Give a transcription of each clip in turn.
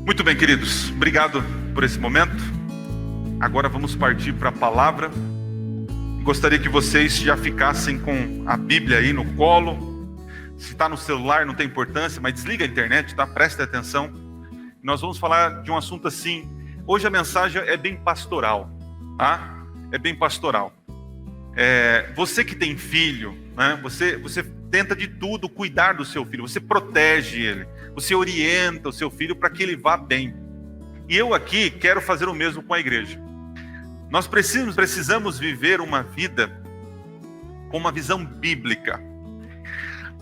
Muito bem, queridos. Obrigado por esse momento. Agora vamos partir para a palavra. Gostaria que vocês já ficassem com a Bíblia aí no colo. Se está no celular não tem importância, mas desliga a internet, tá? Presta atenção. Nós vamos falar de um assunto assim. Hoje a mensagem é bem pastoral, tá? É bem pastoral. Você que tem filho, né? Você tenta de tudo cuidar do seu filho. Você protege ele. Você orienta o seu filho para que ele vá bem. E eu aqui quero fazer o mesmo com a igreja. Nós precisamos viver uma vida com uma visão bíblica.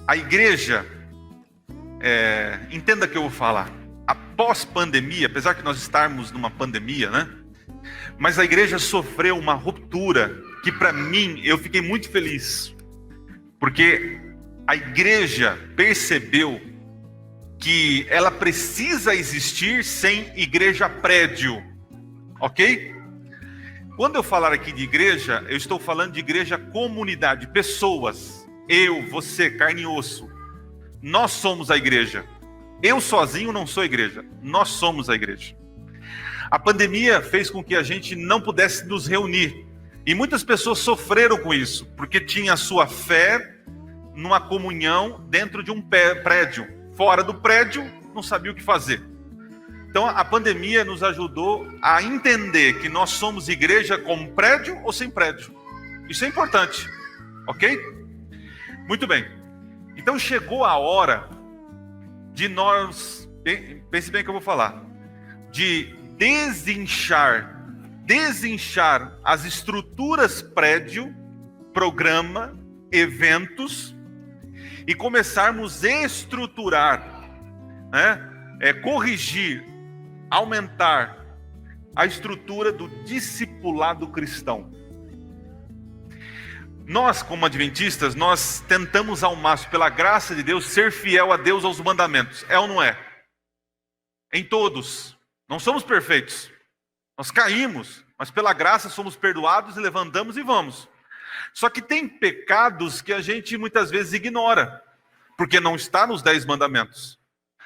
A igreja, entenda o que eu vou falar. Após pandemia, apesar que nós estarmos numa pandemia, né? Mas a igreja sofreu uma ruptura que para mim, eu fiquei muito feliz. Porque a igreja percebeu que ela precisa existir sem igreja prédio, ok? Quando eu falar aqui de igreja, eu estou falando de igreja comunidade, pessoas. Eu, você, carne e osso. Nós somos a igreja. Eu sozinho não sou a igreja. Nós somos a igreja. A pandemia fez com que a gente não pudesse nos reunir. E muitas pessoas sofreram com isso, porque tinha a sua fé numa comunhão dentro de um prédio. Fora do prédio, não sabia o que fazer. Então a pandemia nos ajudou a entender que nós somos igreja com prédio ou sem prédio. Isso é importante, ok? Muito bem. Então chegou a hora de nós, pense bem o que eu vou falar, de desinchar as estruturas prédio, programa, eventos, e começarmos a estruturar, né? Corrigir, aumentar a estrutura do discipulado cristão. Nós, como adventistas, nós tentamos ao máximo, pela graça de Deus, ser fiel a Deus, aos mandamentos. É ou não é? Em todos. Não somos perfeitos. Nós caímos, mas pela graça somos perdoados e levantamos e vamos. Só que tem pecados que a gente muitas vezes ignora, porque não está nos 10 mandamentos.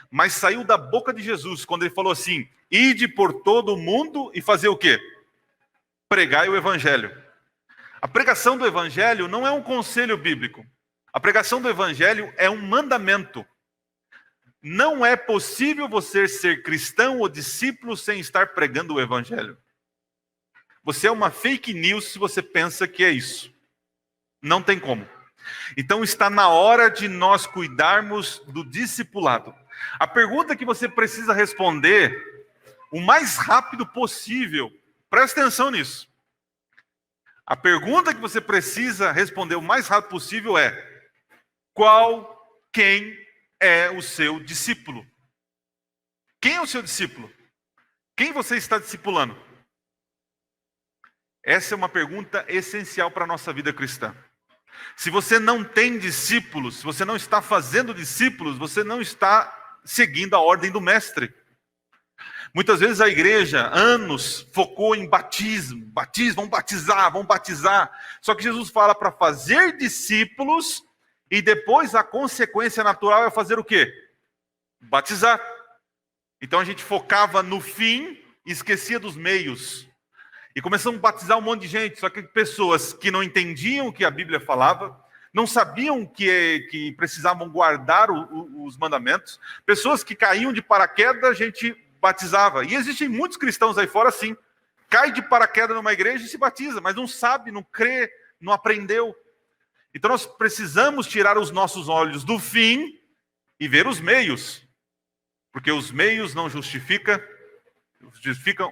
Mas saiu da boca de Jesus, quando ele falou assim, ide por todo o mundo e fazer o quê? Pregai o evangelho. A pregação do evangelho não é um conselho bíblico. A pregação do evangelho é um mandamento. Não é possível você ser cristão ou discípulo sem estar pregando o evangelho. Você é uma fake news se você pensa que é isso. Não tem como. Então está na hora de nós cuidarmos do discipulado. A pergunta que você precisa responder o mais rápido possível, presta atenção nisso. A pergunta que você precisa responder o mais rápido possível é: quem é o seu discípulo? Quem é o seu discípulo? Quem você está discipulando? Essa é uma pergunta essencial para a nossa vida cristã. Se você não tem discípulos, se você não está fazendo discípulos, você não está seguindo a ordem do mestre. Muitas vezes a igreja, anos, focou em batismo, vamos batizar. Só que Jesus fala para fazer discípulos e depois a consequência natural é fazer o quê? Batizar. Então a gente focava no fim e esquecia dos meios. E começamos a batizar um monte de gente, só que pessoas que não entendiam o que a Bíblia falava, não sabiam que precisavam guardar os mandamentos, pessoas que caíam de paraquedas, a gente batizava. E existem muitos cristãos aí fora assim, cai de paraquedas numa igreja e se batiza, mas não sabe, não crê, não aprendeu. Então nós precisamos tirar os nossos olhos do fim e ver os meios, porque os meios não justificam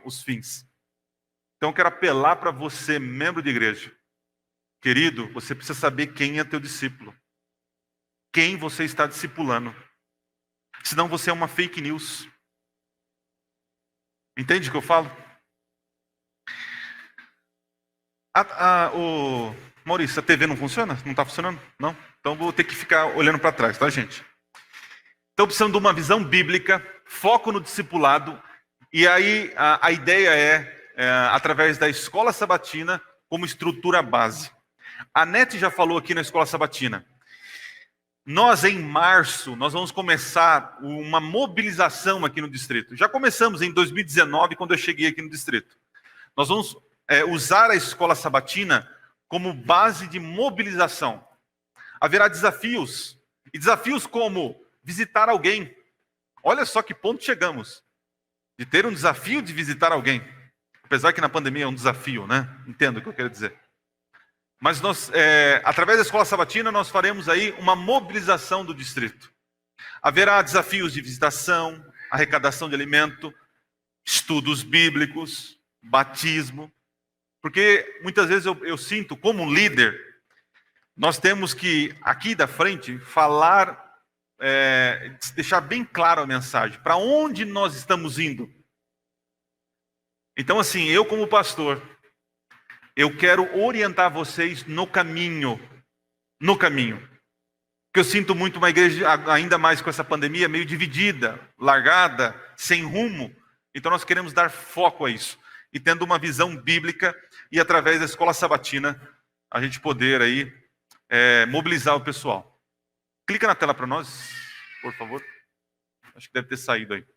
os fins. Então eu quero apelar para você, membro de igreja. Querido, você precisa saber quem é teu discípulo. Quem você está discipulando. Senão você é uma fake news. Entende o que eu falo? Maurício, a TV não funciona? Não está funcionando? Não? Então vou ter que ficar olhando para trás, tá, gente? Então precisamos de uma visão bíblica, foco no discipulado. E aí a ideia é através da escola sabatina como estrutura base. A Nete já falou aqui na escola sabatina. Nós, em março, nós vamos começar uma mobilização aqui no distrito. Já começamos em 2019, quando eu cheguei aqui no distrito. Nós vamos usar a escola sabatina como base de mobilização. Haverá desafios, e desafios como visitar alguém. Olha só que ponto chegamos, de ter um desafio de visitar alguém. Apesar que na pandemia é um desafio, né? Entendo o que eu quero dizer. Mas nós, através da escola sabatina, nós faremos aí uma mobilização do distrito. Haverá desafios de visitação, arrecadação de alimento, estudos bíblicos, batismo. Porque muitas vezes eu sinto, como um líder, nós temos que, aqui da frente, falar, deixar bem claro a mensagem. Para onde nós estamos indo? Então, assim, eu como pastor, eu quero orientar vocês no caminho. No caminho. Porque eu sinto muito uma igreja, ainda mais com essa pandemia, meio dividida, largada, sem rumo. Então nós queremos dar foco a isso. E tendo uma visão bíblica e através da escola sabatina, a gente poder aí mobilizar o pessoal. Clica na tela para nós, por favor. Acho que deve ter saído aí.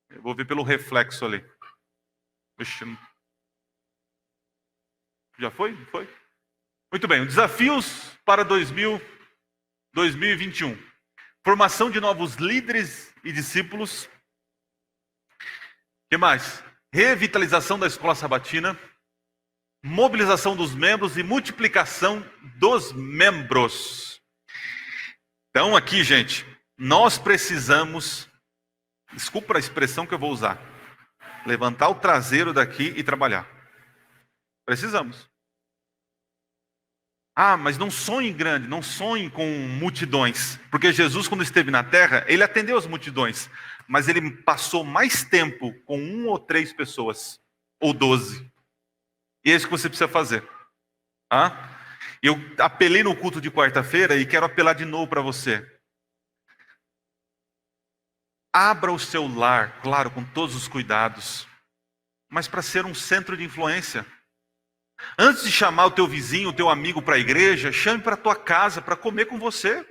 Eu vou ver pelo reflexo ali. Ixi, já foi? Foi? Muito bem. Desafios para 2021. Formação de novos líderes e discípulos. O que mais? Revitalização da escola sabatina. Mobilização dos membros e multiplicação dos membros. Então aqui, gente, nós precisamos, desculpa a expressão que eu vou usar, levantar o traseiro daqui e trabalhar. Precisamos. Ah, mas não sonhe grande, não sonhe com multidões. Porque Jesus, quando esteve na terra, ele atendeu as multidões. Mas ele passou mais tempo com 1 ou 3 pessoas. Ou 12. E é isso que você precisa fazer. Eu apelei no culto de quarta-feira e quero apelar de novo para você. Abra o seu lar, claro, com todos os cuidados. Mas para ser um centro de influência. Antes de chamar o teu vizinho, o teu amigo para a igreja, chame para a tua casa para comer com você.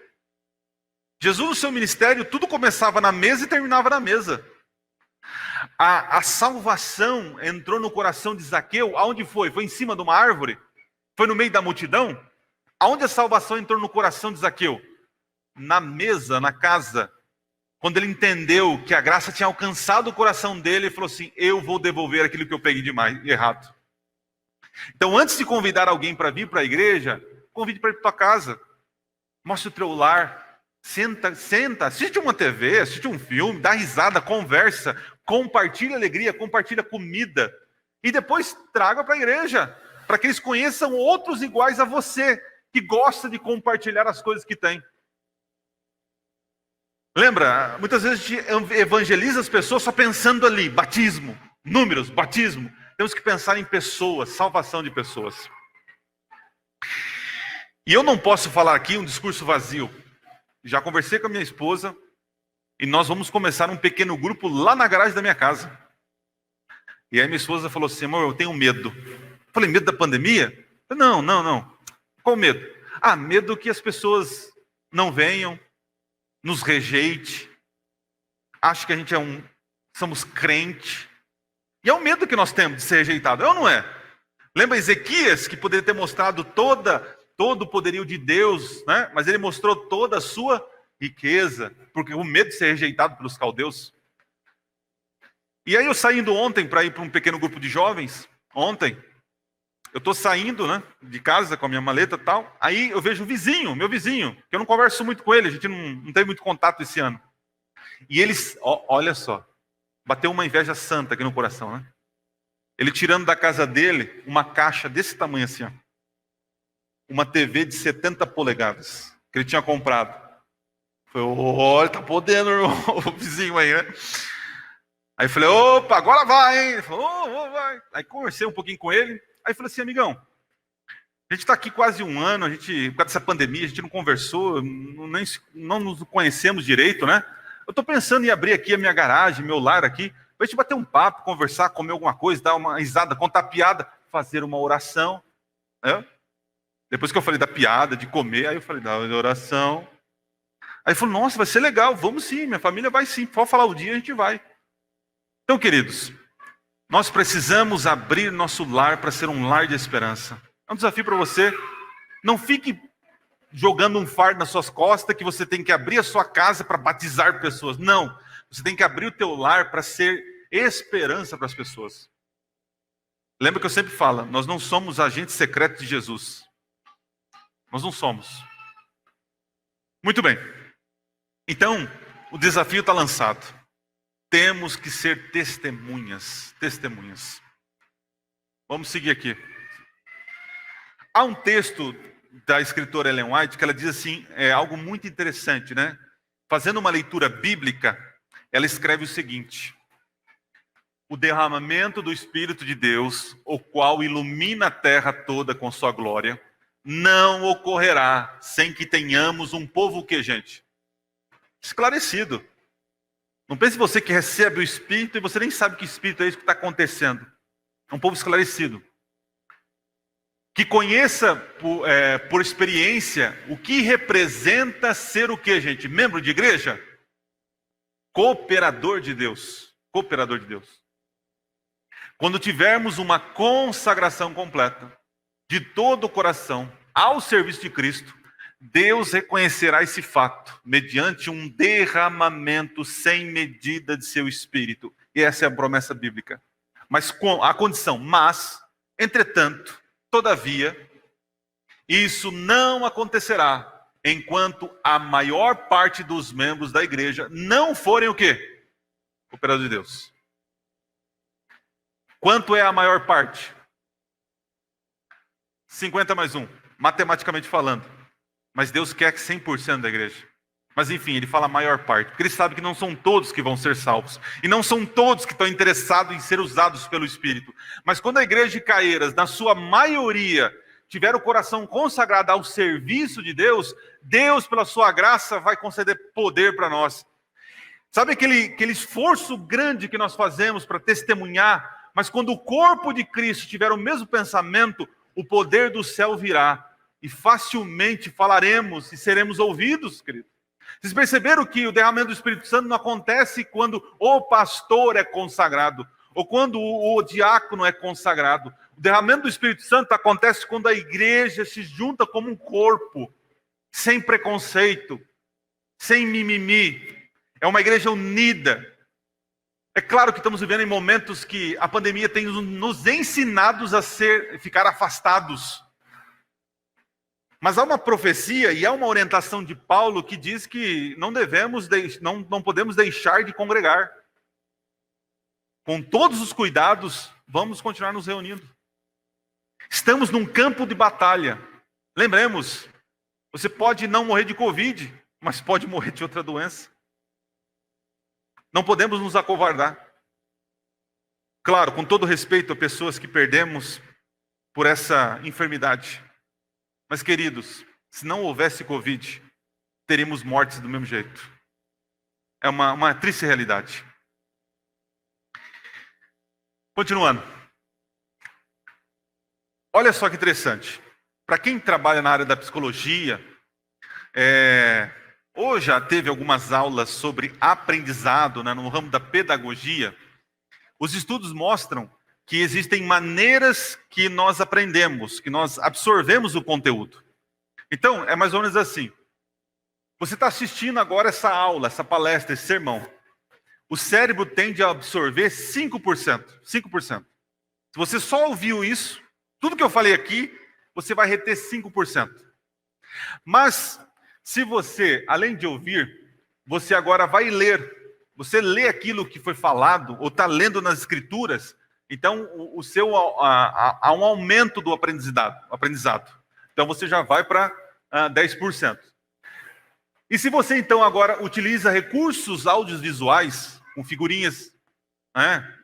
Jesus, no seu ministério, tudo começava na mesa e terminava na mesa. A salvação entrou no coração de Zaqueu. Aonde foi? Foi em cima de uma árvore? Foi no meio da multidão? Aonde a salvação entrou no coração de Zaqueu? Na mesa, na casa. Quando ele entendeu que a graça tinha alcançado o coração dele, ele falou assim: eu vou devolver aquilo que eu peguei de errado. Então, antes de convidar alguém para vir para a igreja, convide para ir para a tua casa. Mostre o teu lar. Senta, assiste uma TV, assiste um filme, dá risada, conversa, compartilha alegria, compartilha comida. E depois traga para a igreja, para que eles conheçam outros iguais a você, que gosta de compartilhar as coisas que tem. Lembra, muitas vezes a gente evangeliza as pessoas só pensando ali, batismo, números, batismo. Temos que pensar em pessoas, salvação de pessoas. E eu não posso falar aqui um discurso vazio. Já conversei com a minha esposa e nós vamos começar um pequeno grupo lá na garagem da minha casa. E aí minha esposa falou assim: amor, eu tenho medo. Eu falei: medo da pandemia? Não. Qual medo? Medo que as pessoas não venham, nos rejeite, ache que a gente somos crente. E é o medo que nós temos de ser rejeitado, é ou não é? Lembra Ezequias, que poderia ter mostrado todo o poderio de Deus, né? Mas ele mostrou toda a sua riqueza, porque o medo de ser rejeitado pelos caldeus. E aí eu saindo ontem para ir para um pequeno grupo de jovens, eu estou saindo, né, de casa com a minha maleta e tal, aí eu vejo meu vizinho, que eu não converso muito com ele, a gente não tem muito contato esse ano. E eles, olha só, bateu uma inveja santa aqui no coração, né? Ele tirando da casa dele uma caixa desse tamanho assim, ó. Uma TV de 70 polegadas, que ele tinha comprado. Falei: olha, tá podendo, o vizinho aí, né? Aí eu falei: opa, agora vai, hein? Ele falou: vai. Aí conversei um pouquinho com ele. Aí falei assim: amigão, a gente está aqui quase um ano, por causa dessa pandemia, a gente não conversou, não nos conhecemos direito, né? Eu estou pensando em abrir aqui a minha garagem, meu lar aqui, para a gente bater um papo, conversar, comer alguma coisa, dar uma risada, contar piada, fazer uma oração. Né? Depois que eu falei da piada, de comer, aí eu falei da oração. Aí falou, nossa, vai ser legal, vamos sim, minha família vai sim, pode falar o dia, a gente vai. Então, queridos, nós precisamos abrir nosso lar para ser um lar de esperança. É um desafio para você. Não fique jogando um fardo nas suas costas que você tem que abrir a sua casa para batizar pessoas. Não, você tem que abrir o teu lar para ser esperança para as pessoas. Lembra que eu sempre falo, nós não somos agentes secretos de Jesus. Nós não somos. Muito bem. Então, o desafio está lançado. Temos que ser testemunhas. Testemunhas. Vamos seguir aqui. Há um texto da escritora Ellen White que ela diz assim, algo muito interessante, né? Fazendo uma leitura bíblica, ela escreve o seguinte: o derramamento do Espírito de Deus, o qual ilumina a terra toda com sua glória, não ocorrerá sem que tenhamos um povo o quê, gente? Esclarecido. Não pense você que recebe o Espírito e você nem sabe que Espírito é isso que está acontecendo. É um povo esclarecido. Que conheça por experiência o que representa ser o quê, gente? Membro de igreja? Cooperador de Deus. Cooperador de Deus. Quando tivermos uma consagração completa, de todo o coração, ao serviço de Cristo, Deus reconhecerá esse fato, mediante um derramamento sem medida de seu Espírito. E essa é a promessa bíblica. Mas com a condição, entretanto, todavia, isso não acontecerá enquanto a maior parte dos membros da igreja não forem o quê? Cooperador de Deus. Quanto é a maior parte? 50 mais 1, matematicamente falando. Mas Deus quer que 100% da igreja. Mas enfim, ele fala a maior parte, porque ele sabe que não são todos que vão ser salvos. E não são todos que estão interessados em ser usados pelo Espírito. Mas quando a igreja de Caieiras, na sua maioria, tiver o coração consagrado ao serviço de Deus, Deus, pela sua graça, vai conceder poder para nós. Sabe aquele esforço grande que nós fazemos para testemunhar? Mas quando o corpo de Cristo tiver o mesmo pensamento, o poder do céu virá. E facilmente falaremos e seremos ouvidos, querido. Vocês perceberam que o derramamento do Espírito Santo não acontece quando o pastor é consagrado, ou quando o diácono é consagrado. O derramamento do Espírito Santo acontece quando a igreja se junta como um corpo, sem preconceito, sem mimimi. É uma igreja unida. É claro que estamos vivendo em momentos que a pandemia tem nos ensinados a ficar afastados. Mas há uma profecia e há uma orientação de Paulo que diz que não podemos deixar de congregar. Com todos os cuidados, vamos continuar nos reunindo. Estamos num campo de batalha. Lembremos, você pode não morrer de Covid, mas pode morrer de outra doença. Não podemos nos acovardar. Claro, com todo respeito a pessoas que perdemos por essa enfermidade. Mas, queridos, se não houvesse Covid, teríamos mortes do mesmo jeito. É uma triste realidade. Continuando. Olha só que interessante. Para quem trabalha na área da psicologia, ou já teve algumas aulas sobre aprendizado, né, no ramo da pedagogia, os estudos mostram que existem maneiras que nós aprendemos, que nós absorvemos o conteúdo. Então, é mais ou menos assim. Você está assistindo agora essa aula, essa palestra, esse sermão. O cérebro tende a absorver 5%. 5%. Se você só ouviu isso, tudo que eu falei aqui, você vai reter 5%. Mas, se você, além de ouvir, você agora vai ler. Você lê aquilo que foi falado, ou está lendo nas escrituras, então há um aumento do aprendizado. Então você já vai para 10%. E se você então agora utiliza recursos audiovisuais, com figurinhas,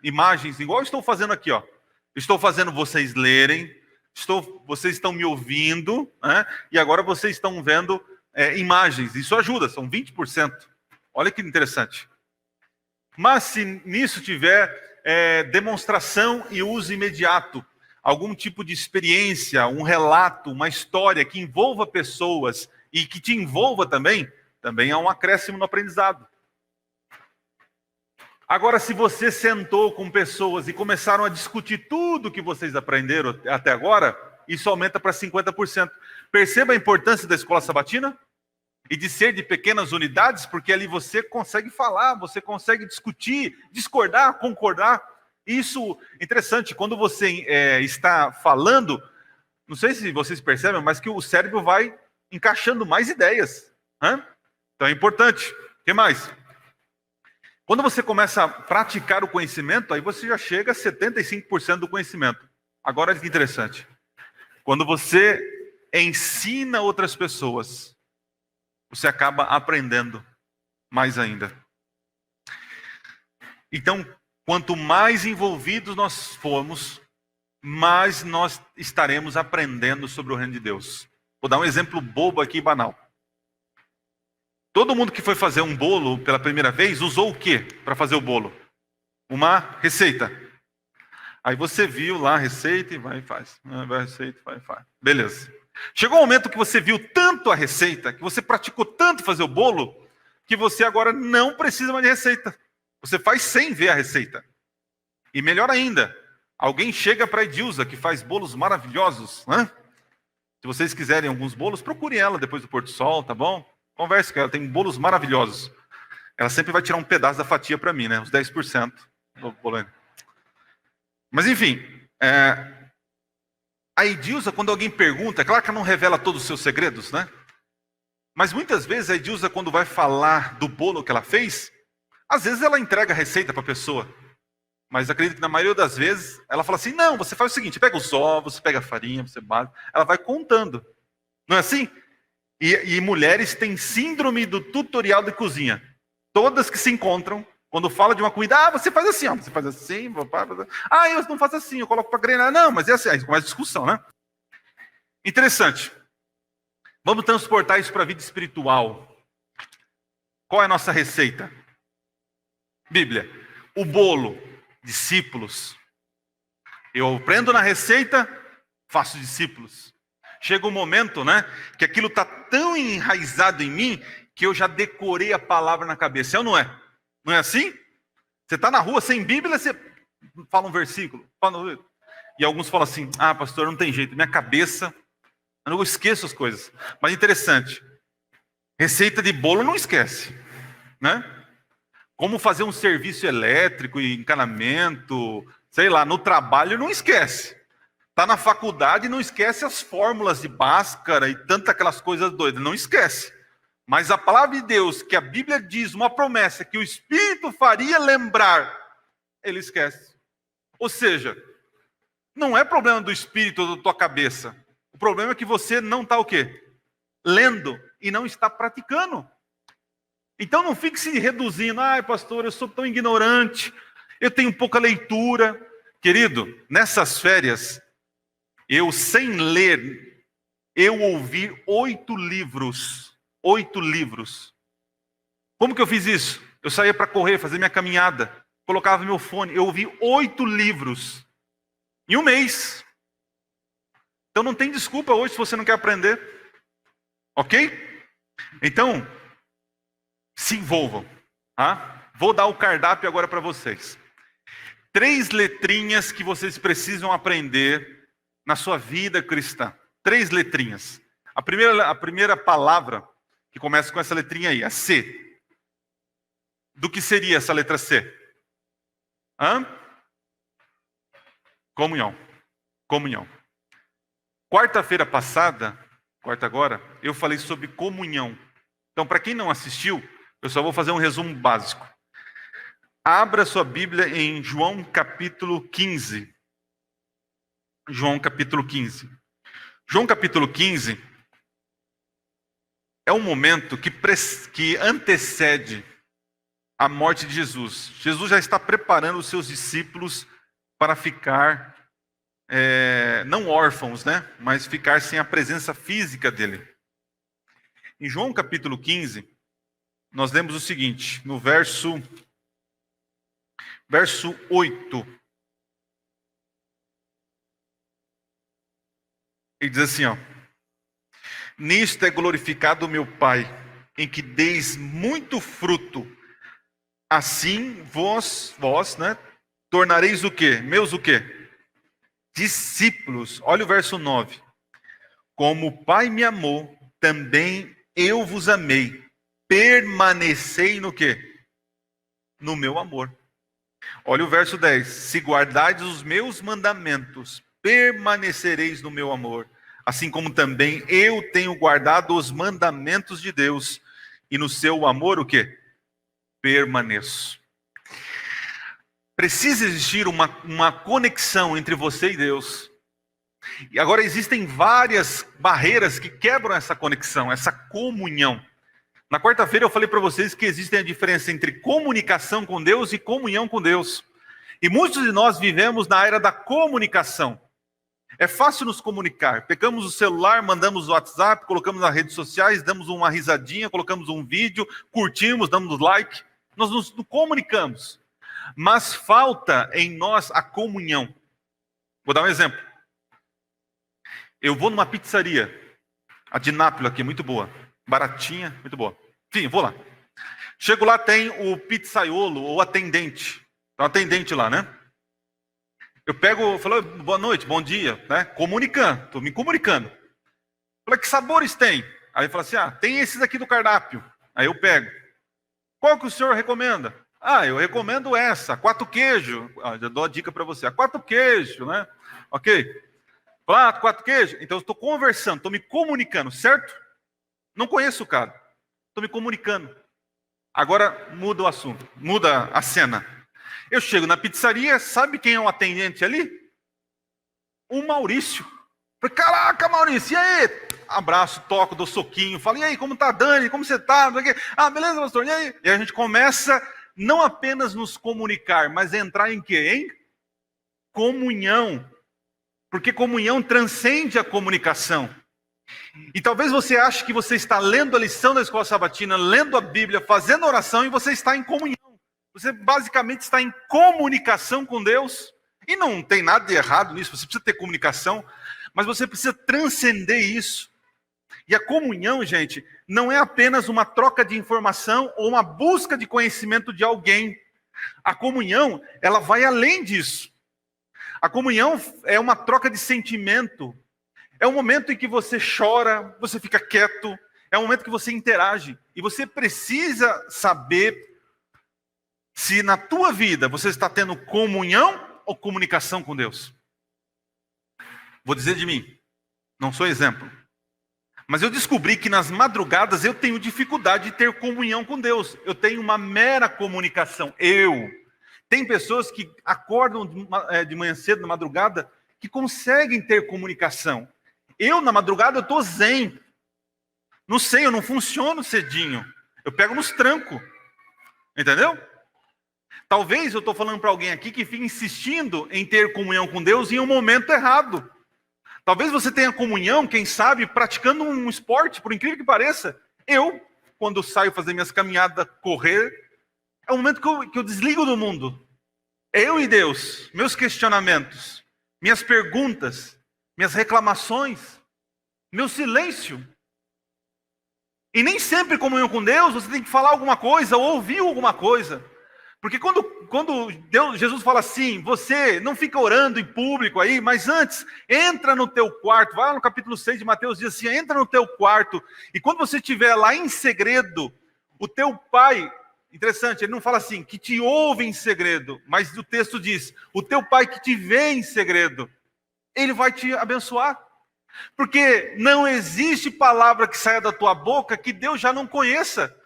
imagens, igual eu estou fazendo aqui, ó. Estou fazendo vocês lerem, vocês estão me ouvindo, e agora vocês estão vendo imagens. Isso ajuda, são 20%. Olha que interessante. Mas se nisso tiver demonstração e uso imediato, algum tipo de experiência, um relato, uma história que envolva pessoas e que te envolva também, também há um acréscimo no aprendizado. Agora, se você sentou com pessoas e começaram a discutir tudo que vocês aprenderam até agora, isso aumenta para 50%. Perceba a importância da escola sabatina e de ser de pequenas unidades, porque ali você consegue falar, você consegue discutir, discordar, concordar. Isso é interessante, quando você está falando, não sei se vocês percebem, mas que o cérebro vai encaixando mais ideias. Né? Então é importante. O que mais? Quando você começa a praticar o conhecimento, aí você já chega a 75% do conhecimento. Agora, olha que interessante. Quando você ensina outras pessoas, você acaba aprendendo mais ainda. Então, quanto mais envolvidos nós formos, mais nós estaremos aprendendo sobre o reino de Deus. Vou dar um exemplo bobo aqui, banal. Todo mundo que foi fazer um bolo pela primeira vez, usou o quê para fazer o bolo? Uma receita. Aí você viu lá a receita e vai e faz. Vai a receita, vai e faz. Beleza. Chegou um momento que você viu tanto a receita, que você praticou tanto fazer o bolo, que você agora não precisa mais de receita. Você faz sem ver a receita. E melhor ainda, alguém chega para a Edilza, que faz bolos maravilhosos. Né? Se vocês quiserem alguns bolos, procure ela depois do pôr do sol, tá bom? Converse com ela, tem bolos maravilhosos. Ela sempre vai tirar um pedaço da fatia para mim, né? Uns 10% do bolo. Mas enfim, a Edilza, quando alguém pergunta, é claro que ela não revela todos os seus segredos, né? Mas muitas vezes a Edilza, quando vai falar do bolo que ela fez, às vezes ela entrega a receita para a pessoa. Mas acredito que na maioria das vezes, ela fala assim, não, você faz o seguinte, pega os ovos, pega a farinha, você bate. Ela vai contando. Não é assim? E mulheres têm síndrome do tutorial de cozinha. Todas que se encontram, quando fala de uma comida, você faz assim, ó, você faz assim, eu não faço assim, eu coloco para grelhar. Não, mas é assim, aí começa a discussão, né? Interessante. Vamos transportar isso para a vida espiritual. Qual é a nossa receita? Bíblia. O bolo, discípulos. Eu aprendo na receita, faço discípulos. Chega um momento, né, que aquilo está tão enraizado em mim que eu já decorei a palavra na cabeça. É ou não é? Não é assim? Você está na rua sem Bíblia, você fala um versículo. E alguns falam assim, pastor, não tem jeito. Minha cabeça, eu não esqueço as coisas. Mas interessante, receita de bolo não esquece. Né? Como fazer um serviço elétrico e encanamento, sei lá, no trabalho não esquece. Está na faculdade e não esquece as fórmulas de Bhaskara e tantas aquelas coisas doidas. Não esquece. Mas a palavra de Deus, que a Bíblia diz, uma promessa que o Espírito faria lembrar, ele esquece. Ou seja, não é problema do Espírito ou da tua cabeça. O problema é que você não está o quê? Lendo e não está praticando. Então não fique se reduzindo. Pastor, eu sou tão ignorante. Eu tenho pouca leitura. Querido, nessas férias, eu sem ler, eu ouvi 8 livros. 8 livros. Como que eu fiz isso? Eu saía para correr, fazer minha caminhada, colocava meu fone, eu ouvi 8 livros em um mês. Então não tem desculpa hoje se você não quer aprender. Ok? Então, se envolvam. Tá? Vou dar o cardápio agora para vocês. 3 letrinhas que vocês precisam aprender na sua vida cristã. 3 letrinhas. A primeira palavra que começa com essa letrinha aí, a C. Do que seria essa letra C? Comunhão. Comunhão. Quarta-feira passada, quarta agora, eu falei sobre comunhão. Então, para quem não assistiu, eu só vou fazer um resumo básico. Abra sua Bíblia em João capítulo 15. João capítulo 15. João capítulo 15 é um momento que antecede a morte de Jesus. Jesus já está preparando os seus discípulos para ficar, não órfãos, né? Mas ficar sem a presença física dele. Em João capítulo 15, nós lemos o seguinte, no verso 8. Ele diz assim, ó. Nisto é glorificado o meu Pai, em que deis muito fruto, assim vós, né, tornareis o quê? Meus o quê? Discípulos. Olha o verso 9. Como o Pai me amou, também eu vos amei. Permanecei no quê? No meu amor. Olha o verso 10. Se guardardes os meus mandamentos, permanecereis no meu amor. Assim como também eu tenho guardado os mandamentos de Deus. E no seu amor o quê? Permaneço. Precisa existir uma conexão entre você e Deus. E agora existem várias barreiras que quebram essa conexão, essa comunhão. Na quarta-feira eu falei para vocês que existe a diferença entre comunicação com Deus e comunhão com Deus. E muitos de nós vivemos na era da comunicação. É fácil nos comunicar. Pegamos o celular, mandamos o WhatsApp, colocamos nas redes sociais, damos uma risadinha, colocamos um vídeo, curtimos, damos like. Nós nos comunicamos. Mas falta em nós a comunhão. Vou dar um exemplo. Eu vou numa pizzaria, a de Nápoles aqui, muito boa. Baratinha, muito boa. Enfim, vou lá. Chego lá, tem o pizzaiolo ou atendente. Tem um atendente lá, né? Eu pego, falo, boa noite, bom dia, né? Comunicando, estou me comunicando. Falei, que sabores tem? Aí ele fala assim, tem esses aqui do cardápio. Aí eu pego. Qual que o senhor recomenda? Eu recomendo essa, 4 queijos. Já dou a dica para você, a 4 queijos, né? Ok? 4 queijos. Então eu estou conversando, estou me comunicando, certo? Não conheço o cara, estou me comunicando. Agora muda o assunto, muda a cena. Eu chego na pizzaria, sabe quem é o atendente ali? O Maurício. Falei, caraca, Maurício, e aí? Abraço, toco, dou soquinho, falo, e aí, como tá, Dani? Como você tá? Beleza, pastor, e aí? E a gente começa não apenas nos comunicar, mas entrar em quê? Em comunhão. Porque comunhão transcende a comunicação. E talvez você ache que você está lendo a lição da escola sabatina, lendo a Bíblia, fazendo oração, e você está em comunhão. Você basicamente está em comunicação com Deus. E não tem nada de errado nisso, você precisa ter comunicação, mas você precisa transcender isso. E a comunhão, gente, não é apenas uma troca de informação ou uma busca de conhecimento de alguém. A comunhão, ela vai além disso. A comunhão é uma troca de sentimento. É um momento em que você chora, você fica quieto. É um momento que você interage. E você precisa saber se na tua vida você está tendo comunhão ou comunicação com Deus. Vou dizer de mim, não sou exemplo. Mas eu descobri que nas madrugadas eu tenho dificuldade de ter comunhão com Deus. Eu tenho uma mera comunicação. Tem pessoas que acordam de manhã cedo, na madrugada, que conseguem ter comunicação. Eu, na madrugada, eu estou zen. Não sei, eu não funciono cedinho. Eu pego nos trancos. Entendeu? Talvez eu estou falando para alguém aqui que fica insistindo em ter comunhão com Deus em um momento errado. Talvez você tenha comunhão, quem sabe, praticando um esporte, por incrível que pareça. Eu, quando saio fazer minhas caminhadas, correr, é o momento que eu desligo do mundo. É eu e Deus, meus questionamentos, minhas perguntas, minhas reclamações, meu silêncio. E nem sempre comunhão com Deus, você tem que falar alguma coisa ou ouvir alguma coisa. Porque quando Jesus fala assim, você não fica orando em público aí, mas antes, entra no teu quarto, vai lá no capítulo 6 de Mateus, diz assim, entra no teu quarto, e quando você estiver lá em segredo, o teu pai, interessante, ele não fala assim, que te ouve em segredo, mas o texto diz, o teu pai que te vê em segredo, ele vai te abençoar. Porque não existe palavra que saia da tua boca que Deus já não conheça,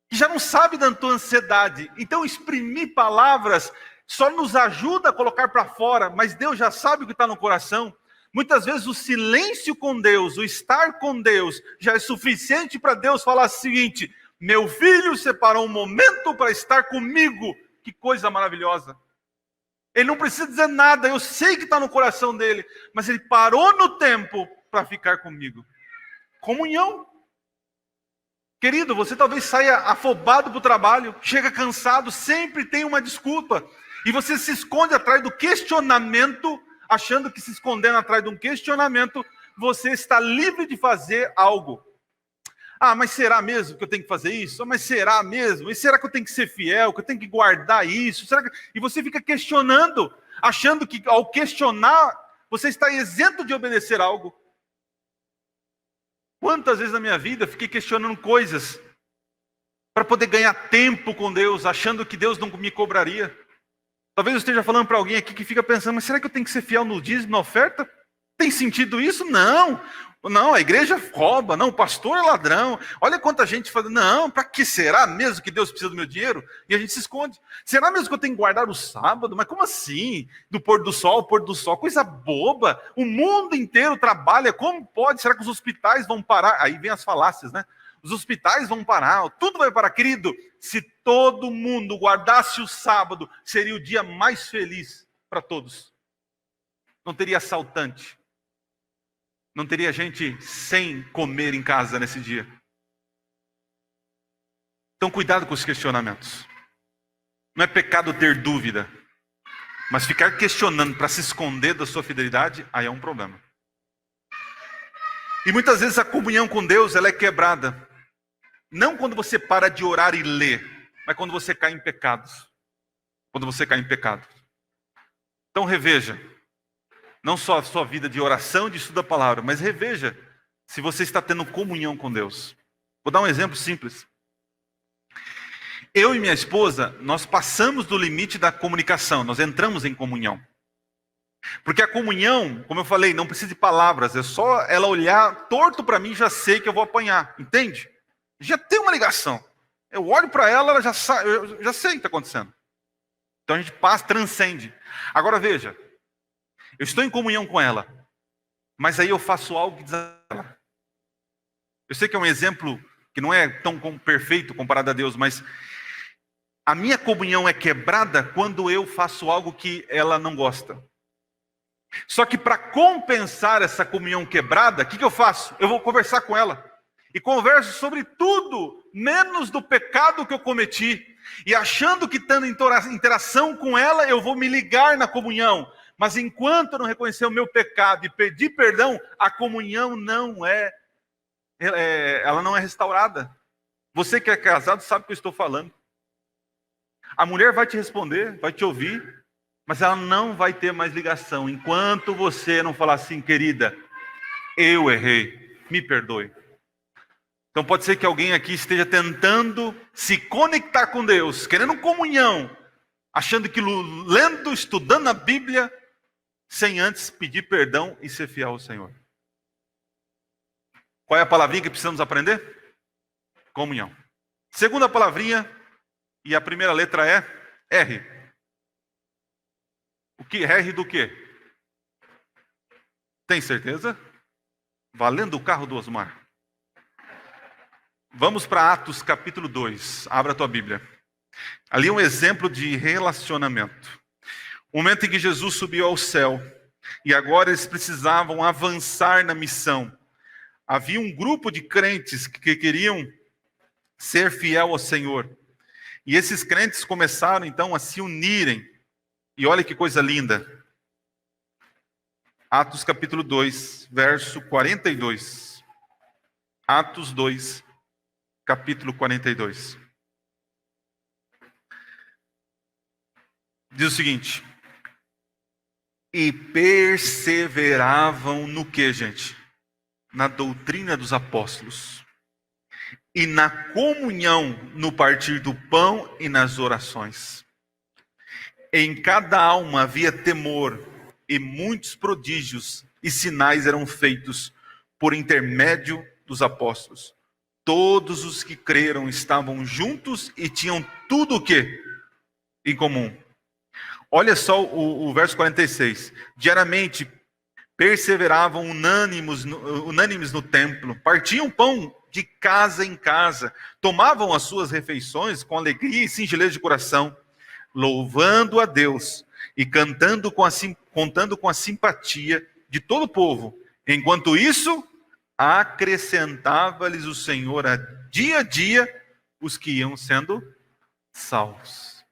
que já não sabe da tua ansiedade. Então exprimir palavras só nos ajuda a colocar para fora, mas Deus já sabe o que está no coração. Muitas vezes o silêncio com Deus, o estar com Deus, já é suficiente para Deus falar o seguinte, meu filho separou um momento para estar comigo. Que coisa maravilhosa. Ele não precisa dizer nada, eu sei que está no coração dele, mas ele parou no tempo para ficar comigo. Comunhão. Querido, você talvez saia afobado para o trabalho, chega cansado, sempre tem uma desculpa. E você se esconde atrás do questionamento, achando que se escondendo atrás de um questionamento, você está livre de fazer algo. Ah, mas será mesmo que eu tenho que fazer isso? Ah, mas será mesmo? E será que eu tenho que ser fiel? Que eu tenho que guardar isso? E você fica questionando, achando que ao questionar, você está isento de obedecer algo. Quantas vezes na minha vida eu fiquei questionando coisas para poder ganhar tempo com Deus, achando que Deus não me cobraria. Talvez eu esteja falando para alguém aqui que fica pensando, mas será que eu tenho que ser fiel no dízimo, na oferta? Tem sentido isso? Não. Não, a igreja rouba, não, o pastor é ladrão. Olha quanta gente fala, não, para que será mesmo que Deus precisa do meu dinheiro? E a gente se esconde. Será mesmo que eu tenho que guardar o sábado? Mas como assim? Do pôr do sol ao pôr do sol, coisa boba. O mundo inteiro trabalha, como pode? Será que os hospitais vão parar? Aí vem as falácias, né? Os hospitais vão parar, tudo vai parar. Querido, se todo mundo guardasse o sábado, seria o dia mais feliz para todos. Não teria assaltante. Não teria gente sem comer em casa nesse dia. Então, cuidado com os questionamentos. Não é pecado ter dúvida, mas ficar questionando para se esconder da sua fidelidade, aí é um problema. E muitas vezes a comunhão com Deus, ela é quebrada. Não quando você para de orar e ler, mas quando você cai em pecados. Quando você cai em pecado. Então reveja, não só a sua vida de oração, de estudo da palavra, mas reveja se você está tendo comunhão com Deus. Vou dar um exemplo simples. Eu e minha esposa, nós passamos do limite da comunicação, nós entramos em comunhão. Porque a comunhão, como eu falei, não precisa de palavras, é só ela olhar torto para mim, já sei que eu vou apanhar, entende? Já tem uma ligação. Eu olho para ela, ela já sabe, eu já sei o que está acontecendo. Então a gente passa, transcende. Agora veja, eu estou em comunhão com ela, mas aí eu faço algo que desala. Eu sei que é um exemplo que não é tão perfeito comparado a Deus, mas a minha comunhão é quebrada quando eu faço algo que ela não gosta. Só que para compensar essa comunhão quebrada, o que eu faço? Eu vou conversar com ela. E converso sobre tudo, menos do pecado que eu cometi. E achando que tendo interação com ela, eu vou me ligar na comunhão. Mas enquanto eu não reconhecer o meu pecado e pedir perdão, a comunhão ela não é restaurada. Você que é casado sabe o que eu estou falando. A mulher vai te responder, vai te ouvir, mas ela não vai ter mais ligação. Enquanto você não falar assim, querida, eu errei, me perdoe. Então pode ser que alguém aqui esteja tentando se conectar com Deus, querendo comunhão, achando que lendo, estudando a Bíblia, sem antes pedir perdão e ser fiel ao Senhor. Qual é a palavrinha que precisamos aprender? Comunhão. Segunda palavrinha, e a primeira letra é R. O que? R do quê? Tem certeza? Valendo o carro do Osmar. Vamos para Atos capítulo 2. Abra a tua Bíblia. Ali um exemplo de relacionamento. O momento em que Jesus subiu ao céu. E agora eles precisavam avançar na missão. Havia um grupo de crentes que queriam ser fiel ao Senhor. E esses crentes começaram então a se unirem. E olha que coisa linda. Atos capítulo 2, verso 42. Atos 2, capítulo 42. Diz o seguinte: e perseveravam no que, gente? Na doutrina dos apóstolos, e na comunhão, no partir do pão e nas orações. Em cada alma havia temor, e muitos prodígios e sinais eram feitos por intermédio dos apóstolos. Todos os que creram estavam juntos e tinham tudo o que? Em comum. Olha só o verso 46. Diariamente perseveravam unânimes no templo, partiam pão de casa em casa, tomavam as suas refeições com alegria e singeleza de coração, louvando a Deus e contando com a simpatia de todo o povo. Enquanto isso, acrescentava-lhes o Senhor a dia os que iam sendo salvos.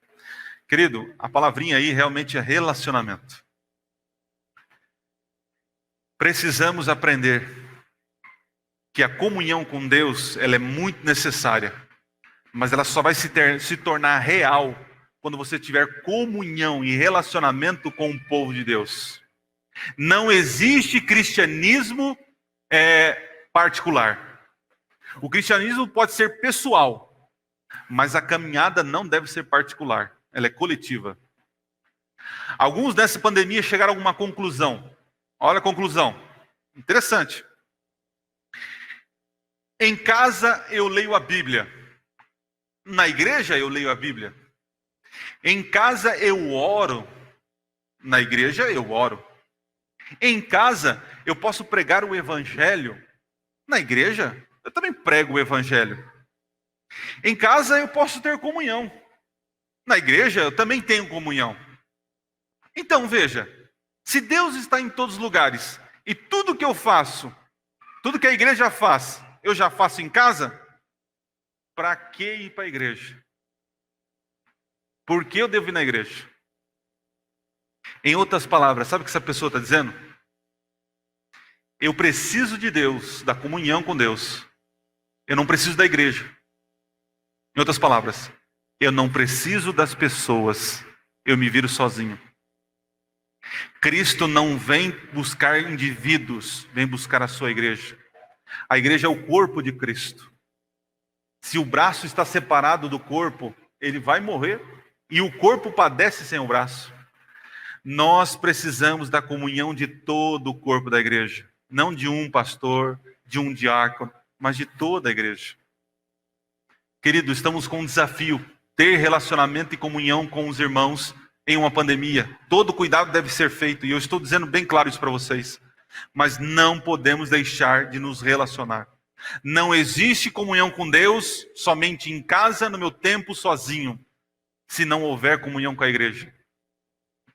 Querido, a palavrinha aí realmente é relacionamento. Precisamos aprender que a comunhão com Deus, ela é muito necessária, mas ela só vai se tornar real quando você tiver comunhão e relacionamento com o povo de Deus. Não existe cristianismo particular. O cristianismo pode ser pessoal, mas a caminhada não deve ser particular, ela é coletiva. Alguns nessa pandemia chegaram a alguma conclusão. Olha a conclusão, interessante. Em casa eu leio a Bíblia, na igreja eu leio a Bíblia. Em casa eu oro, na igreja eu oro. Em casa eu posso pregar o evangelho, na igreja eu também prego o evangelho. Em casa eu posso ter comunhão, na igreja eu também tenho comunhão. Então veja, se Deus está em todos os lugares e tudo que eu faço, tudo que a igreja faz, eu já faço em casa, para que ir para a igreja? Por que eu devo ir na igreja? Em outras palavras, sabe o que essa pessoa está dizendo? Eu preciso de Deus, da comunhão com Deus. Eu não preciso da igreja. Em outras palavras, eu não preciso das pessoas. Eu me viro sozinho. Cristo não vem buscar indivíduos, vem buscar a sua igreja. A igreja é o corpo de Cristo. Se o braço está separado do corpo, ele vai morrer. E o corpo padece sem o braço. Nós precisamos da comunhão de todo o corpo da igreja. Não de um pastor, de um diácono, mas de toda a igreja. Querido, estamos com um desafio. Ter relacionamento e comunhão com os irmãos em uma pandemia. Todo cuidado deve ser feito. E eu estou dizendo bem claro isso para vocês. Mas não podemos deixar de nos relacionar. Não existe comunhão com Deus somente em casa, no meu tempo, sozinho, se não houver comunhão com a igreja.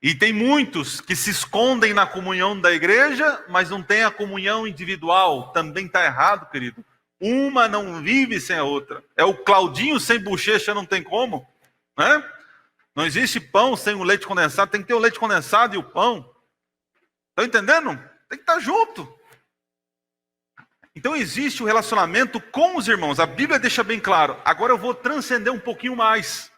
E tem muitos que se escondem na comunhão da igreja, mas não tem a comunhão individual. Também está errado, querido. Uma não vive sem a outra. É o Claudinho sem bochecha, não tem como, né? Não existe pão sem o leite condensado, tem que ter o leite condensado e o pão. Estão entendendo? Tem que estar junto. Então existe o relacionamento com os irmãos. A Bíblia deixa bem claro. Agora eu vou transcender um pouquinho mais.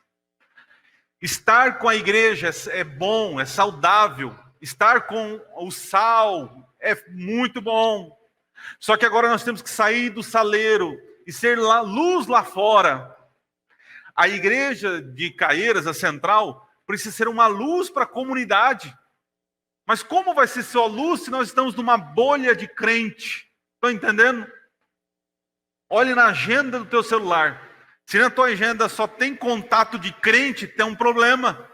Estar com a igreja é bom, é saudável. Estar com o sal é muito bom. Só que agora nós temos que sair do saleiro e ser luz lá fora. A igreja de Caieiras, a central, precisa ser uma luz para a comunidade. Mas como vai ser só luz se nós estamos numa bolha de crente? Estão entendendo? Olhe na agenda do teu celular. Se na tua agenda só tem contato de crente, tem um problema.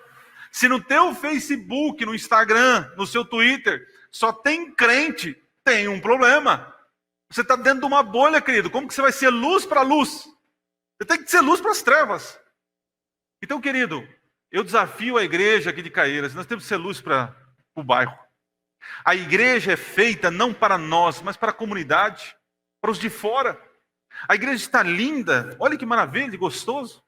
Se no teu Facebook, no Instagram, no seu Twitter, só tem crente, tem um problema. Você está dentro de uma bolha, querido. Como que você vai ser luz para a luz? Você tem que ser luz para as trevas. Então, querido, eu desafio a igreja aqui de Caieiras. Nós temos que ser luz para o bairro. A igreja é feita não para nós, mas para a comunidade, para os de fora. A igreja está linda, olha que maravilha, gostoso.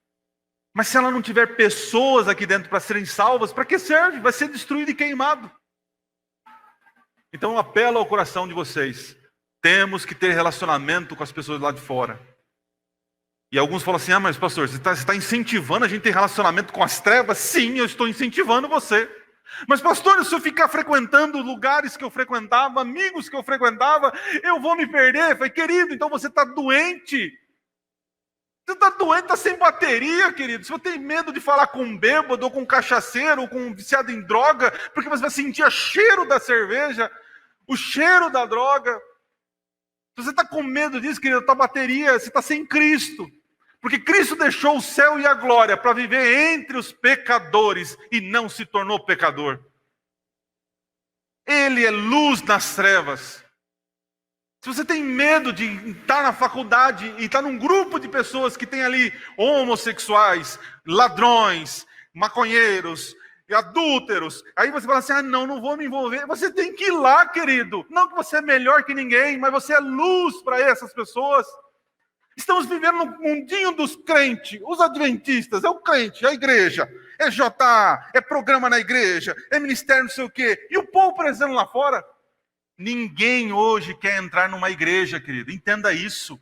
Mas se ela não tiver pessoas aqui dentro para serem salvas, para que serve? Vai ser destruído e queimado. Então eu apelo ao coração de vocês. Temos que ter relacionamento com as pessoas lá de fora. E alguns falam assim, mas pastor, você está incentivando a gente a ter relacionamento com as trevas? Sim, eu estou incentivando você. Mas pastor, se eu ficar frequentando lugares que eu frequentava, amigos que eu frequentava, eu vou me perder. Eu falei, querido, então você está doente. Você está doente, está sem bateria, querido. Se você tem medo de falar com um bêbado, ou com um cachaceiro, ou com um viciado em droga, porque você vai sentir o cheiro da cerveja, o cheiro da droga. Se você está com medo disso, querido, a tua bateria, você está sem Cristo. Porque Cristo deixou o céu e a glória para viver entre os pecadores e não se tornou pecador. Ele é luz nas trevas. Se você tem medo de estar na faculdade e estar num grupo de pessoas que tem ali homossexuais, ladrões, maconheiros, adúlteros, aí você fala assim, não vou me envolver. Você tem que ir lá, querido. Não que você é melhor que ninguém, mas você é luz para essas pessoas. Estamos vivendo no mundinho dos crentes, os adventistas, é o crente, é a igreja, é JA, é programa na igreja, é ministério não sei o quê. E o povo precisando lá fora. Ninguém hoje quer entrar numa igreja, querido. Entenda isso.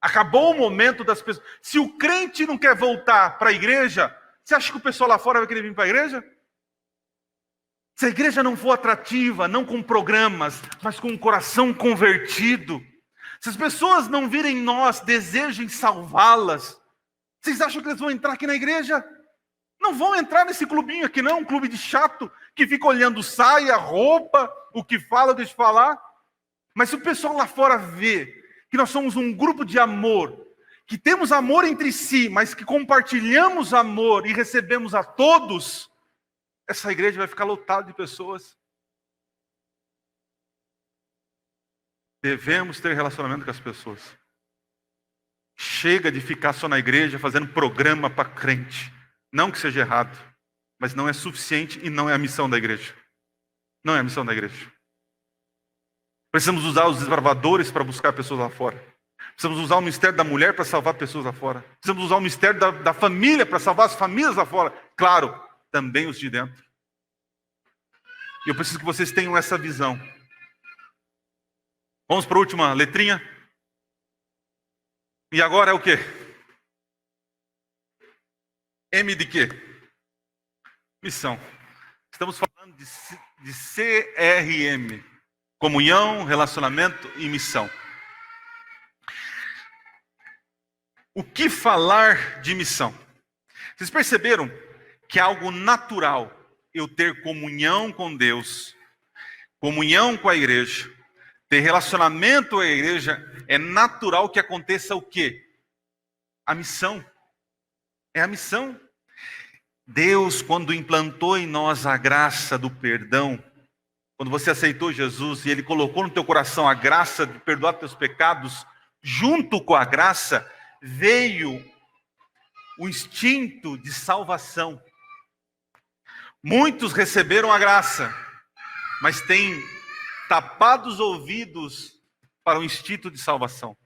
Acabou o momento das pessoas. Se o crente não quer voltar para a igreja, você acha que o pessoal lá fora vai querer vir para a igreja? Se a igreja não for atrativa, não com programas, mas com um coração convertido, se as pessoas não virem nós, desejem salvá-las, vocês acham que eles vão entrar aqui na igreja? Não vão entrar nesse clubinho aqui não, um clube de chato, que fica olhando saia, roupa, o que fala, deixa eu falar. Mas se o pessoal lá fora vê que nós somos um grupo de amor, que temos amor entre si, mas que compartilhamos amor e recebemos a todos, essa igreja vai ficar lotada de pessoas. Devemos ter relacionamento com as pessoas. Chega de ficar só na igreja fazendo programa para crente. Não que seja errado, mas não é suficiente e não é a missão da igreja. Não é a missão da igreja. Precisamos usar os desbravadores para buscar pessoas lá fora. Precisamos usar o ministério da mulher para salvar pessoas lá fora. Precisamos usar o ministério da família para salvar as famílias lá fora. Claro, também os de dentro. E eu preciso que vocês tenham essa visão. Vamos para a última letrinha. E agora é o quê? M de quê? Missão. Estamos falando de CRM. Comunhão, relacionamento e missão. O que falar de missão? Vocês perceberam que é algo natural eu ter comunhão com Deus, comunhão com a igreja, ter relacionamento com a igreja, é natural que aconteça o quê? A missão. É a missão. Deus, quando implantou em nós a graça do perdão, quando você aceitou Jesus e Ele colocou no teu coração a graça de perdoar teus pecados, junto com a graça, veio o instinto de salvação. Muitos receberam a graça, mas têm tapado os ouvidos para o instinto de salvação.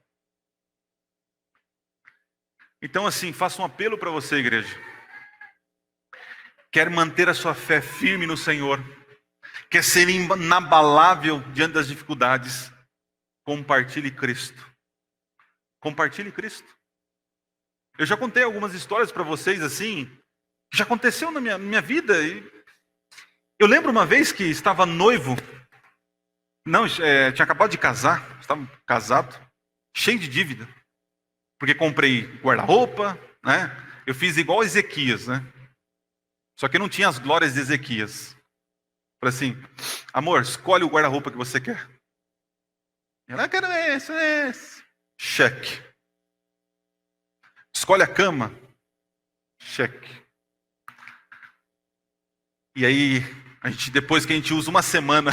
Então, assim, faço um apelo para você, igreja. Quer manter a sua fé firme no Senhor, quer ser inabalável diante das dificuldades, compartilhe Cristo. Compartilhe Cristo. Eu já contei algumas histórias para vocês assim, que já aconteceu na minha vida. Eu lembro uma vez que estava noivo, tinha acabado de casar, estava casado, cheio de dívida, porque comprei guarda-roupa, né? Eu fiz igual Ezequias, né? Só que não tinha as glórias de Ezequias. Falei assim, amor, escolhe o guarda-roupa que você quer. Ela, quero esse. Cheque. Escolhe a cama. Cheque. E aí, depois que a gente usa uma semana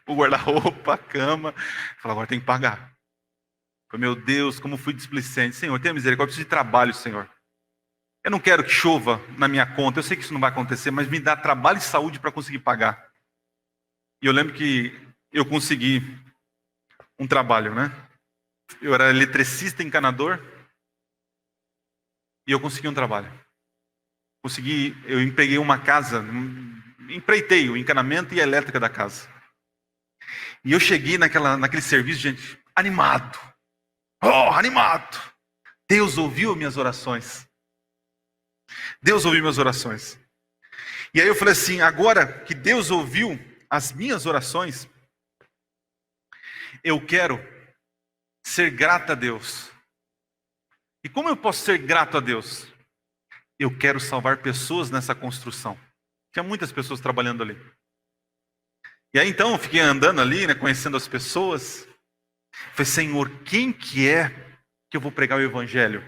o guarda-roupa, a cama, fala, agora tem que pagar. Falei, meu Deus, como fui displicente. Senhor, tenha misericórdia, eu preciso de trabalho, Senhor. Eu não quero que chova na minha conta, eu sei que isso não vai acontecer, mas me dá trabalho e saúde para conseguir pagar. E eu lembro que eu consegui um trabalho, né? Eu era eletricista encanador e eu consegui um trabalho. Eu empreguei uma casa, empreitei o encanamento e a elétrica da casa. E eu cheguei naquele serviço, gente, animado. Oh, animado! Deus ouviu minhas orações. Deus ouviu minhas orações. E aí eu falei assim, agora que Deus ouviu as minhas orações, eu quero ser grato a Deus. E como eu posso ser grato a Deus? Eu quero salvar pessoas nessa construção. Tinha muitas pessoas trabalhando ali. E aí então eu fiquei andando ali, né, conhecendo as pessoas. Falei, Senhor, quem que é que eu vou pregar o evangelho?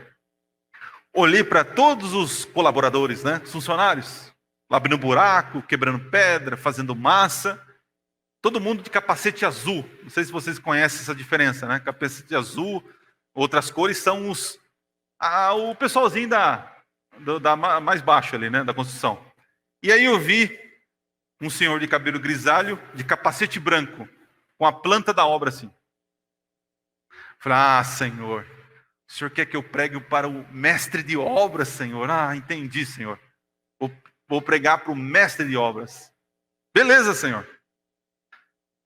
Olhei para todos os colaboradores, né, funcionários, lá abrindo buraco, quebrando pedra, fazendo massa. Todo mundo de capacete azul. Não sei se vocês conhecem essa diferença, né? Capacete azul, outras cores são o pessoalzinho da mais baixo ali, né, da construção. E aí eu vi um senhor de cabelo grisalho, de capacete branco, com a planta da obra assim. Falei, Senhor, o Senhor quer que eu pregue para o mestre de obras, Senhor? Entendi, Senhor. Vou pregar para o mestre de obras. Beleza, Senhor.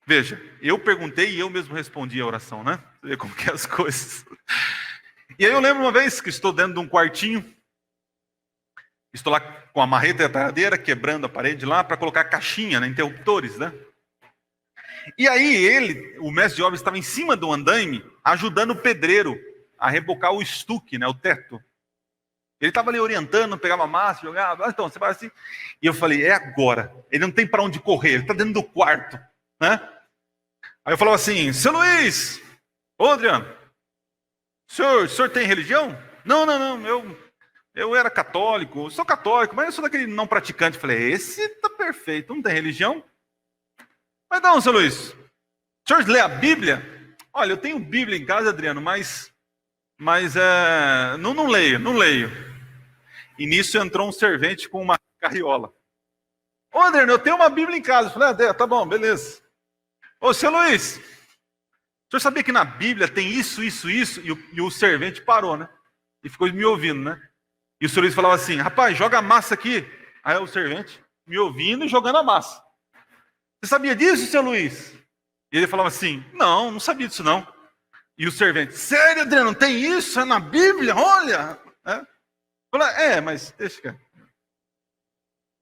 Veja, eu perguntei e eu mesmo respondi a oração, né? Você vê como que é as coisas. E aí eu lembro uma vez que estou dentro de um quartinho, estou lá com a marreta e a talhadeira, quebrando a parede lá para colocar caixinha, né, interruptores, né? E aí ele, o mestre de obras, estava em cima do andaime, ajudando o pedreiro a rebocar o estuque, né, o teto. Ele estava ali orientando, pegava massa, jogava, então, você vai assim. E eu falei, é agora. Ele não tem para onde correr, ele está dentro do quarto, né? Aí eu falava assim, seu Luiz, ô Adriano, o senhor tem religião? Não, não, não, eu era católico, sou católico, mas eu sou daquele não praticante. Falei, esse tá perfeito, não tem religião? Mas não, seu Luiz, o senhor lê a Bíblia? Olha, eu tenho Bíblia em casa, Adriano, mas não leio. E nisso entrou um servente com uma carriola. Ô, Adriano, eu tenho uma Bíblia em casa. Eu falei, tá bom, beleza. Ô, seu Luiz, o senhor sabia que na Bíblia tem isso? E o servente parou, né? E ficou me ouvindo, né? E o seu Luiz falava assim, rapaz, joga a massa aqui. Aí o servente me ouvindo e jogando a massa. Você sabia disso, seu Luiz? E ele falava assim, não sabia disso não. E o servente, sério, Adriano, tem isso? É na Bíblia? Olha! Falei, mas deixa cá.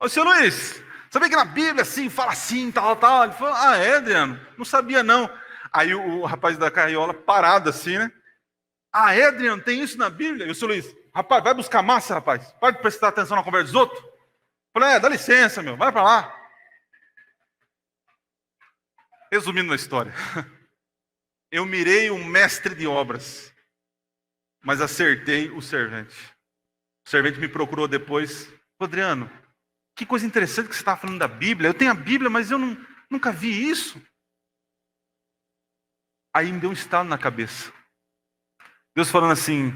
Ô, seu Luiz, sabia que na Bíblia assim, fala assim, tal. Ele falou, Adriano? Não sabia não. Aí o rapaz da carriola, parado assim, né? Adriano, tem isso na Bíblia? E o seu Luiz, rapaz, vai buscar massa, rapaz. Pode prestar atenção na conversa dos outros? Falei, dá licença, meu, vai para lá. Resumindo a história, eu mirei um mestre de obras, mas acertei o servente. O servente me procurou depois. Adriano, que coisa interessante que você estava falando da Bíblia. Eu tenho a Bíblia, mas eu nunca vi isso. Aí me deu um estalo na cabeça. Deus falando assim,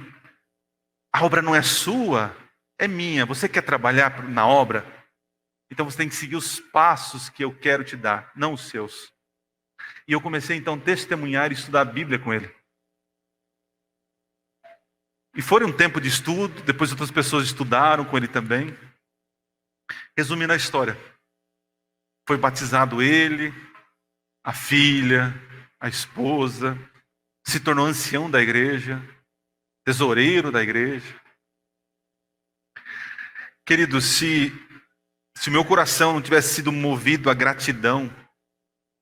a obra não é sua, é minha. Você quer trabalhar na obra? Então você tem que seguir os passos que eu quero te dar, não os seus. E eu comecei então a testemunhar e estudar a Bíblia com ele. E foi um tempo de estudo, depois outras pessoas estudaram com ele também. Resumindo a história, foi batizado ele, a filha, a esposa, se tornou ancião da igreja, tesoureiro da igreja. Querido, se o meu coração não tivesse sido movido à gratidão,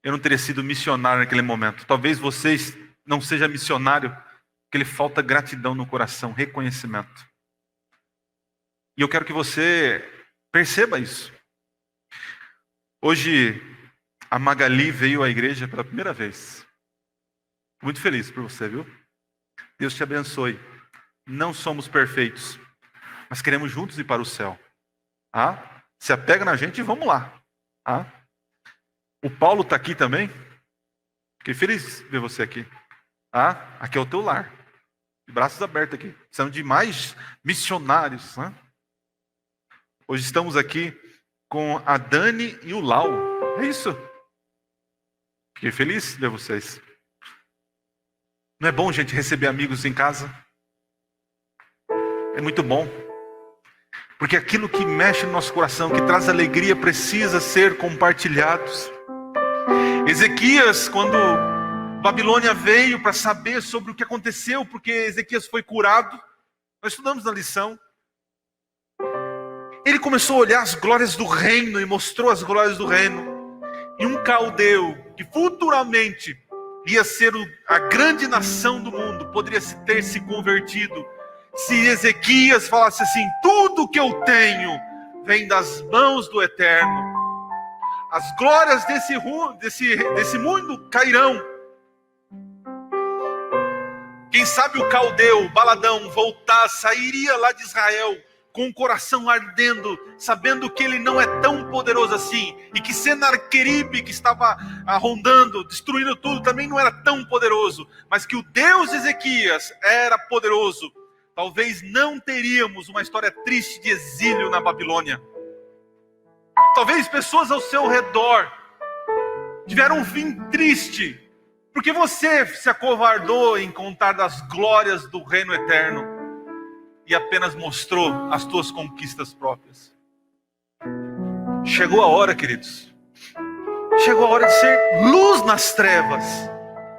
eu não teria sido missionário naquele momento. Talvez vocês não sejam missionário, porque lhe falta gratidão no coração, reconhecimento. E eu quero que você perceba isso. Hoje, a Magali veio à igreja pela primeira vez. Muito feliz por você, viu? Deus te abençoe. Não somos perfeitos, mas queremos juntos ir para o céu. Se apega na gente e vamos lá. O Paulo está aqui também. Fiquei feliz de ver você aqui. Aqui é o teu lar. De braços abertos aqui. Precisamos de mais missionários. Hoje estamos aqui com a Dani e o Lau. É isso. Fiquei feliz de ver vocês. Não é bom, gente, receber amigos em casa? É muito bom. Porque aquilo que mexe no nosso coração, que traz alegria, precisa ser compartilhados. Ezequias, quando Babilônia veio para saber sobre o que aconteceu, porque Ezequias foi curado, nós estudamos na lição. Ele começou a olhar as glórias do reino e mostrou as glórias do reino. E um caldeu, que futuramente ia ser a grande nação do mundo, poderia ter se convertido, se Ezequias falasse assim, tudo que eu tenho vem das mãos do Eterno. As glórias desse mundo cairão. Quem sabe o caldeu, o Baladão, sairia lá de Israel com o coração ardendo, sabendo que ele não é tão poderoso assim, e que Senaqueribe, que estava rondando, destruindo tudo, também não era tão poderoso, mas que o Deus de Ezequias era poderoso. Talvez não teríamos uma história triste de exílio na Babilônia. Talvez pessoas ao seu redor tiveram um fim triste, porque você se acovardou em contar das glórias do reino eterno e apenas mostrou as tuas conquistas próprias. Chegou a hora, queridos, Chegou a hora de ser luz nas trevas,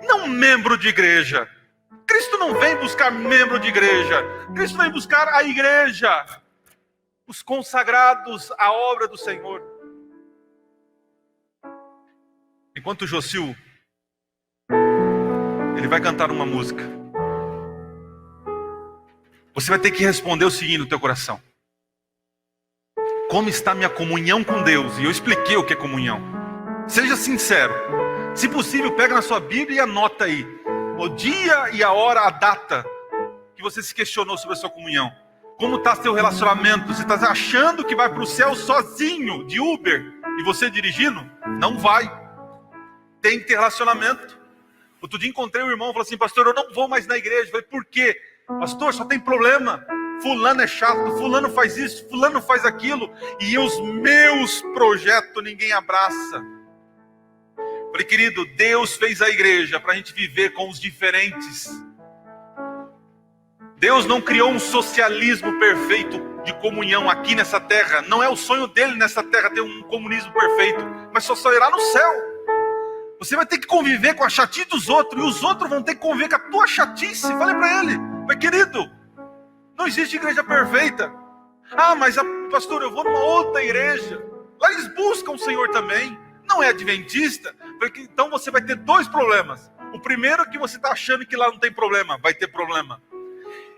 não membro de igreja. Cristo não vem buscar membro de igreja. Cristo vem buscar a igreja, os consagrados à obra do Senhor. Enquanto o Jocil, ele vai cantar uma música, você vai ter que responder o seguinte no teu coração: como está minha comunhão com Deus? E eu expliquei o que é comunhão. Seja sincero. Se possível, pega na sua Bíblia e anota aí o dia e a hora, a data que você se questionou sobre a sua comunhão. Como está seu relacionamento? Você está achando que vai para o céu sozinho, de Uber, e você dirigindo? Não vai. Tem que ter relacionamento. Outro dia encontrei um irmão e falou assim: pastor, eu não vou mais na igreja. Eu falei: por quê? Pastor, só tem problema. Fulano é chato, fulano faz isso, fulano faz aquilo, e os meus projetos ninguém abraça. Falei: querido, Deus fez a igreja para a gente viver com os diferentes. Deus não criou um socialismo perfeito de comunhão aqui nessa terra. Não é o sonho dele nessa terra ter um comunismo perfeito, mas só irá no céu. Você vai ter que conviver com a chatice dos outros, e os outros vão ter que conviver com a tua chatice. Falei para ele: mas querido, não existe igreja perfeita. Ah, mas pastor, eu vou numa outra igreja. Lá eles buscam o Senhor também. Não é adventista. Porque então você vai ter dois problemas. O primeiro é que você está achando que lá não tem problema. Vai ter problema.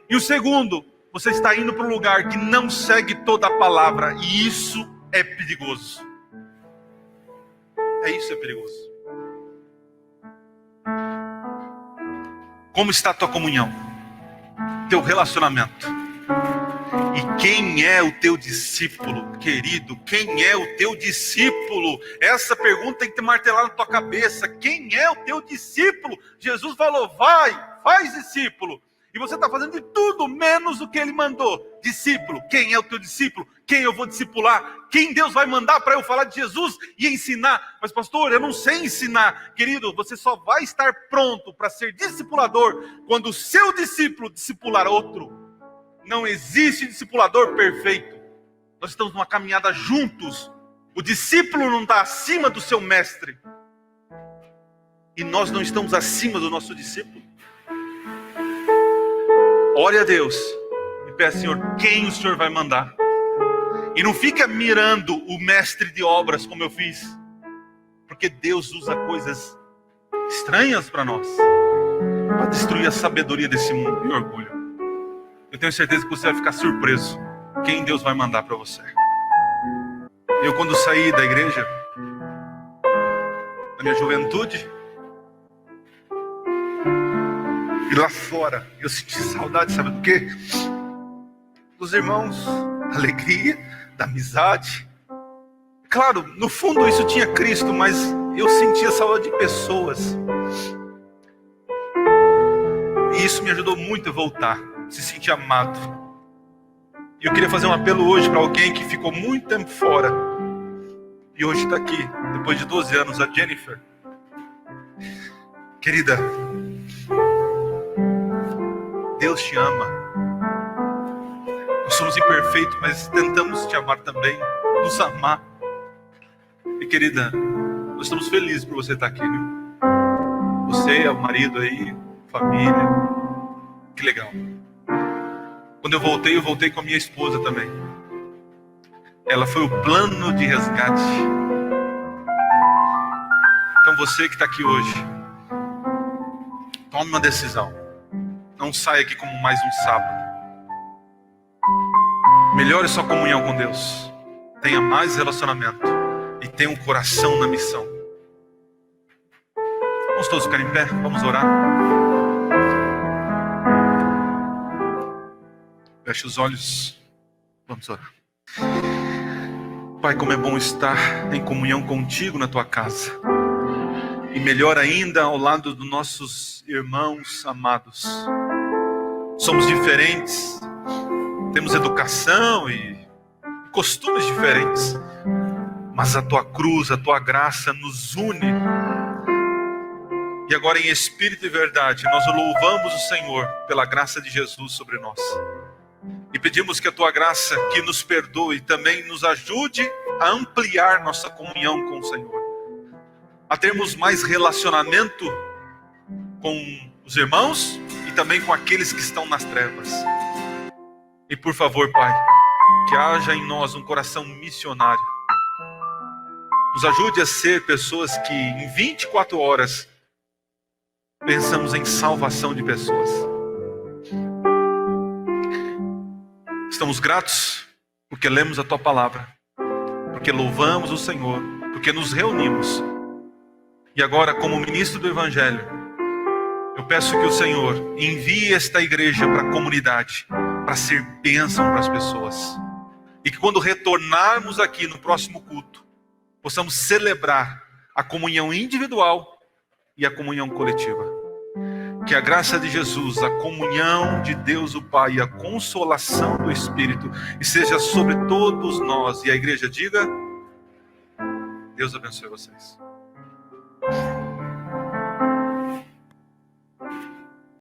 E o segundo, você está indo para um lugar que não segue toda a palavra. E isso é perigoso. Isso é perigoso. Como está a tua comunhão? Teu relacionamento? E quem é o teu discípulo, querido? Quem é o teu discípulo? Essa pergunta tem que te martelar na tua cabeça. Quem é o teu discípulo? Jesus falou: vai, faz discípulo. E você está fazendo de tudo menos o que ele mandou. Discípulo, quem é o teu discípulo? Quem eu vou discipular? Quem Deus vai mandar para eu falar de Jesus e ensinar? Mas pastor, eu não sei ensinar. Querido, você só vai estar pronto para ser discipulador quando o seu discípulo discipular outro. Não existe discipulador perfeito. Nós estamos numa caminhada juntos. O discípulo não está acima do seu mestre. E nós não estamos acima do nosso discípulo. Ore a Deus e peça: Senhor, quem o Senhor vai mandar? E não fica mirando o mestre de obras como eu fiz. Porque Deus usa coisas estranhas para nós, para destruir a sabedoria desse mundo e orgulho. Eu tenho certeza que você vai ficar surpreso quem Deus vai mandar para você. Eu, quando saí da igreja, na minha juventude, e lá fora, eu senti saudade, sabe do quê? Dos irmãos, da alegria, da amizade. Claro, no fundo isso tinha Cristo, mas eu sentia saudade de pessoas. E isso me ajudou muito a voltar, se sentir amado. E eu queria fazer um apelo hoje para alguém que ficou muito tempo fora e hoje está aqui, depois de 12 anos, a Jennifer. Querida, Deus te ama. Nós somos imperfeitos, mas tentamos te amar também, nos amar. E querida, nós estamos felizes por você estar aqui, viu? Você, o marido aí, família. Que legal. Quando eu voltei com a minha esposa também. Ela foi o plano de resgate. Então você que está aqui hoje, tome uma decisão. Não saia aqui como mais um sábado. Melhore sua comunhão com Deus. Tenha mais relacionamento. E tenha um coração na missão. Vamos todos ficar em pé? Vamos orar. Feche os olhos. Vamos orar. Pai, como é bom estar em comunhão contigo na tua casa. E melhor ainda ao lado dos nossos irmãos amados. Somos diferentes, temos educação e costumes diferentes, mas a tua cruz, a tua graça nos une. E agora, em espírito e verdade, nós louvamos o Senhor pela graça de Jesus sobre nós. E pedimos que a tua graça, que nos perdoe, também nos ajude a ampliar nossa comunhão com o Senhor. a termos mais relacionamento com os irmãos e também com aqueles que estão nas trevas. E por favor, Pai, que haja em nós um coração missionário. Nos ajude a ser pessoas que em 24 horas pensamos em salvação de pessoas. Estamos gratos porque lemos a Tua palavra, porque louvamos o Senhor, porque nos reunimos. E agora, como ministro do Evangelho, eu peço que o Senhor envie esta igreja para a comunidade, para ser bênção para as pessoas. E que quando retornarmos aqui no próximo culto, possamos celebrar a comunhão individual e a comunhão coletiva. Que a graça de Jesus, a comunhão de Deus o Pai e a consolação do Espírito esteja sobre todos nós. E a igreja diga: Deus abençoe vocês.